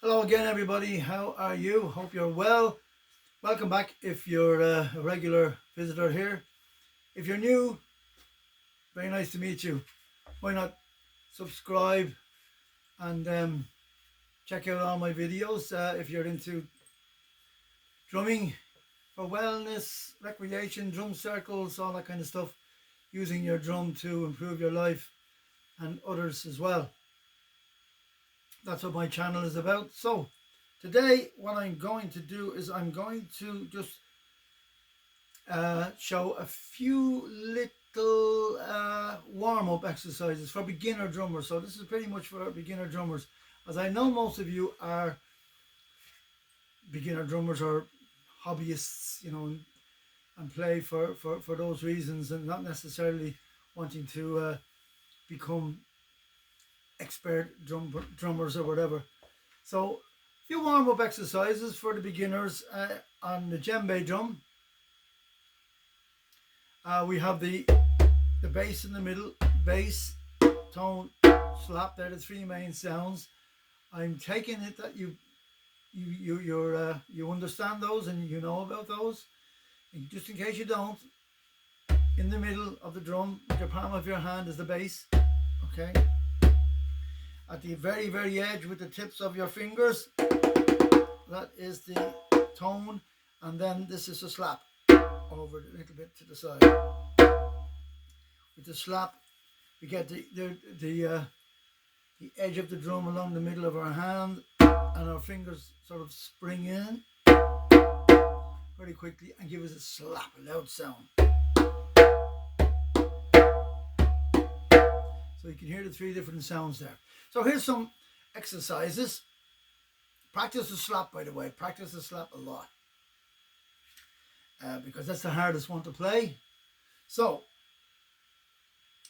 Hello again, everybody. How are you? Hope you're well. Welcome back if you're a regular visitor here. If you're new, very nice to meet you. Why not subscribe and check out all my videos if you're into drumming for wellness, recreation, drum circles, all that kind of stuff, using your drum to improve your life and others as well. That's what my channel is about. So today what I'm going to do is I'm going to just show a few little warm-up exercises for beginner drummers. So this is pretty much for beginner drummers, as I know most of you are beginner drummers or hobbyists, you know, and play for those reasons and not necessarily wanting to become expert drummers or whatever. So a few warm-up exercises for the beginners on the djembe drum. We have the bass in the middle, bass, tone, slap. They're the three main sounds. I'm taking it that you understand those and you know about those. And just in case you don't, in the middle of the drum, with the palm of your hand is the bass. Okay. At the very, very edge with the tips of your fingers, that is the tone, and then this is a slap over a little bit to the side. With the slap, we get the edge of the drum along the middle of our hand, and our fingers sort of spring in very quickly and give us a slap, a loud sound. So you can hear the three different sounds there. So here's some exercises. Practice the slap, by the way. Practice the slap a lot. Because that's the hardest one to play. So,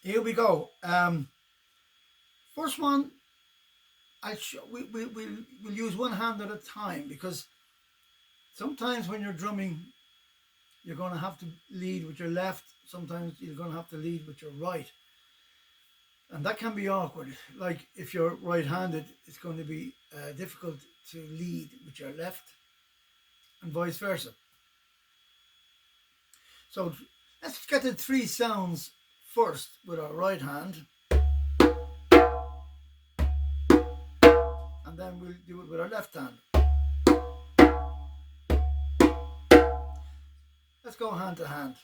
here we go. First one, we'll use one hand at a time, because sometimes when you're drumming, you're going to have to lead with your left. Sometimes you're going to have to lead with your right. And that can be awkward. Like if you're right-handed, it's going to be difficult to lead with your left, and vice versa. So let's get the three sounds first with our right hand, and then we'll do it with our left hand. Let's go hand to hand.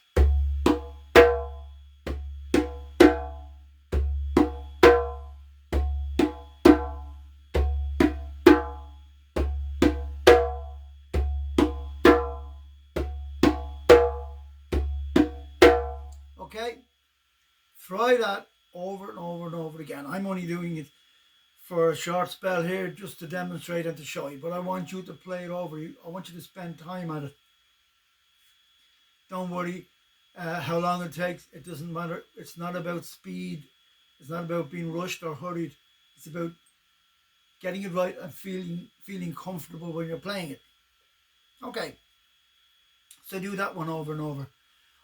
Okay, try that over and over and over again. I'm only doing it for a short spell here just to demonstrate and to show you, but I want you to play it over. I want you to spend time at it. Don't worry how long it takes. It doesn't matter. It's not about speed. It's not about being rushed or hurried. It's about getting it right and feeling comfortable when you're playing it. Okay, so do that one over and over.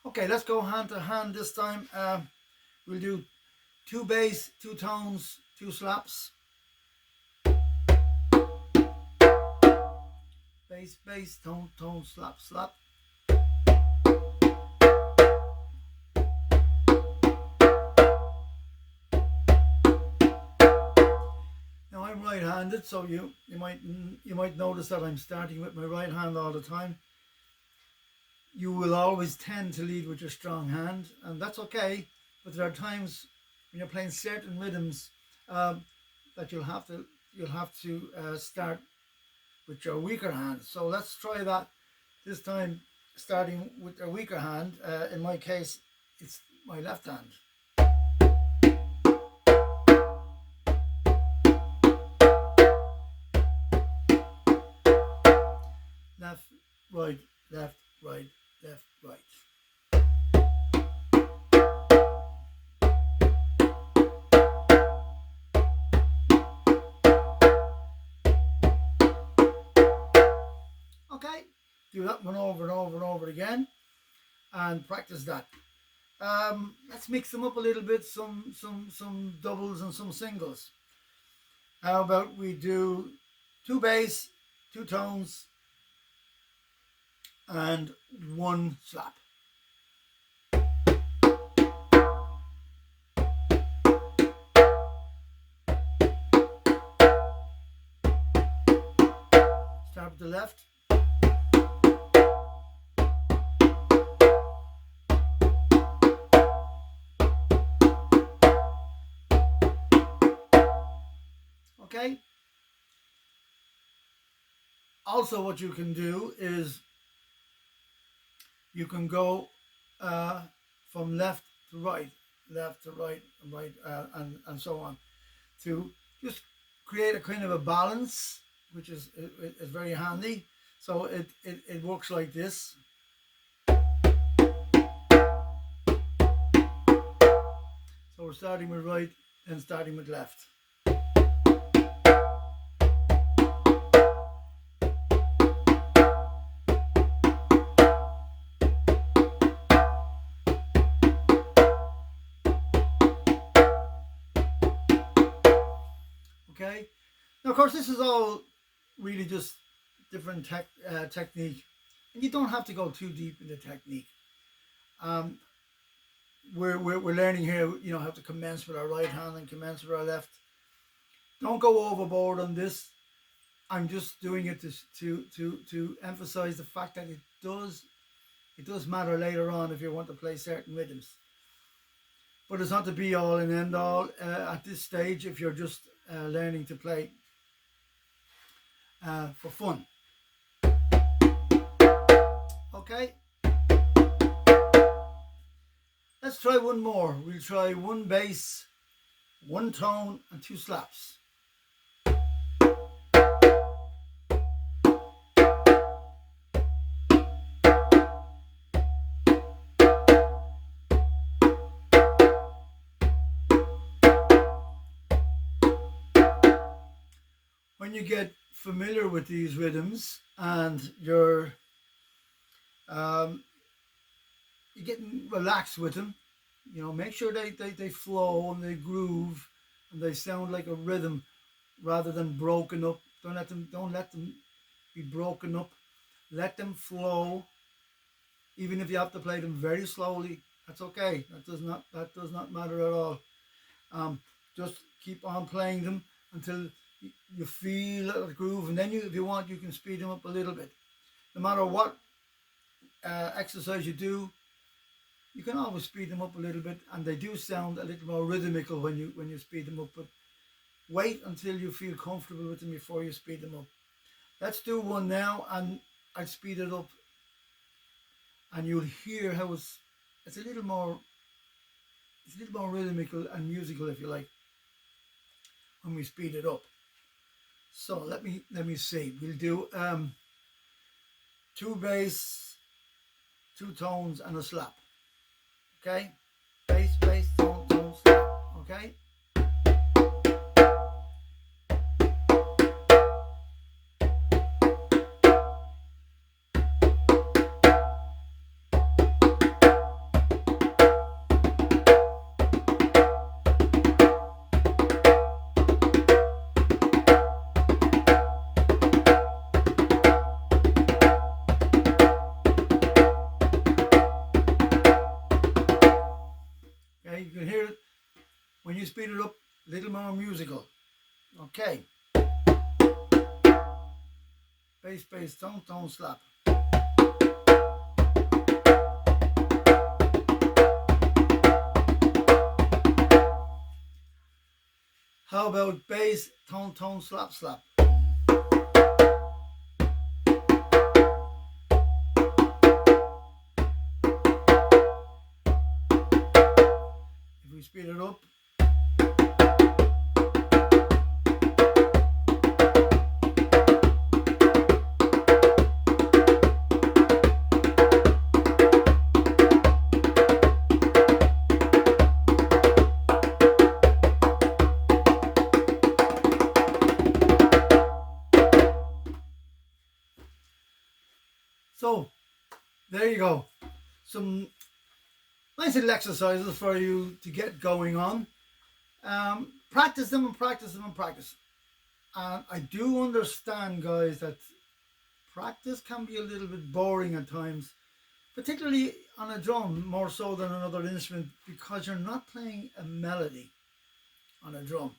Okay, let's go hand to hand this time. We'll do two bass, two tones, two slaps. Bass, bass, tone, tone, slap, slap. Now I'm right-handed, so you might notice that I'm starting with my right hand all the time. You will always tend to lead with your strong hand, and that's okay. But there are times when you're playing certain rhythms that you'll have to start with your weaker hand. So let's try that this time, starting with your weaker hand. In my case, it's my left hand. Left, right, left, right, left, right. Okay, do that one over and over and over again, and practice that. Let's mix them up a little bit. Some doubles and some singles. How about we do 2 bass, 2 tones, and 1 slap. Start with the left. Okay. Also, what you can do is you can go from left to right, right, and so on, to just create a kind of a balance, which is very handy. So it works like this. So we're starting with right and starting with left. Okay. Now, of course, this is all really just different technique, and you don't have to go too deep into technique. We're learning here, you know, how to commence with our right hand and commence with our left. Don't go overboard on this. I'm just doing it to emphasize the fact that it does matter later on if you want to play certain rhythms. But it's not the be all and end all at this stage if you're just learning to play for fun. Okay. Let's try one more. We'll try 1 bass, 1 tone, and 2 slaps. When you get familiar with these rhythms and you're getting relaxed with them, you know, make sure they flow and they groove and they sound like a rhythm rather than broken up. Don't let them be broken up. Let them flow. Even if you have to play them very slowly, that's okay. That does not matter at all. Just keep on playing them until you feel a groove, and then if you want, you can speed them up a little bit. No matter what exercise you do, you can always speed them up a little bit, and they do sound a little more rhythmical when you speed them up. But wait until you feel comfortable with them before you speed them up. Let's do one now, and I'll speed it up, and you'll hear how it's a little more rhythmical and musical, if you like, when we speed it up. So let me see. We'll do 2 bass, 2 tones, and a slap. Okay, bass, tone, slap. Okay. You can hear it when you speed it up, a little more musical. Okay. Bass, tone, slap. How about bass, tone, slap, slap? If we speed it up. So, there you go. Some nice little exercises for you to get going on. Practice them and practice them and practice. And I do understand, guys, that practice can be a little bit boring at times, particularly on a drum, more so than another instrument, because you're not playing a melody on a drum.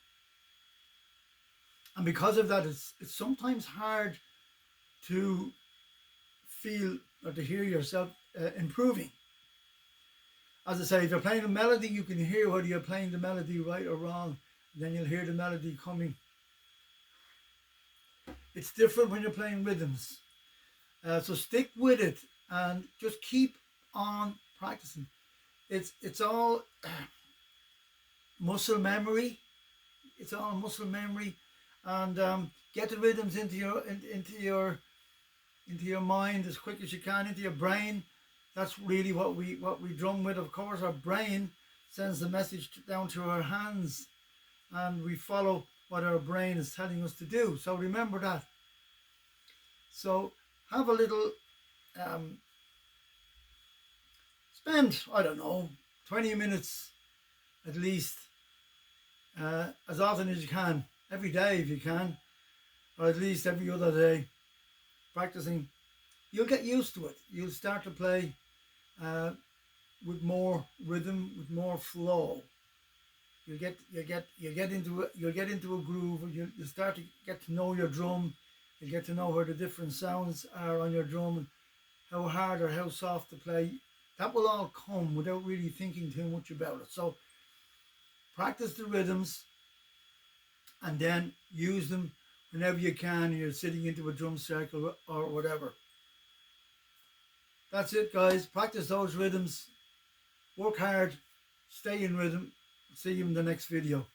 And because of that, it's sometimes hard to feel or to hear yourself improving. As I say, if you're playing a melody, you can hear whether you're playing the melody right or wrong. Then you'll hear the melody coming. It's different when you're playing rhythms. So stick with it and just keep on practicing. It's all muscle memory. It's all muscle memory, and get the rhythms into your mind as quick as you can, into your brain. That's really what we drum with. Of course, our brain sends the message down to our hands, and we follow what our brain is telling us to do. So remember that. So have a little, spend, I don't know, 20 minutes at least, as often as you can, every day if you can, or at least every other day, practicing. You'll get used to it. You'll start to play with more rhythm, with more flow. You'll get into a groove. You start to get to know your drum. You get to know where the different sounds are on your drum, and how hard or how soft to play. That will all come without really thinking too much about it. So practice the rhythms, and then use them whenever you can. You're sitting into a drum circle or whatever. That's it, guys. Practice those rhythms. Work hard. Stay in rhythm. See you in the next video.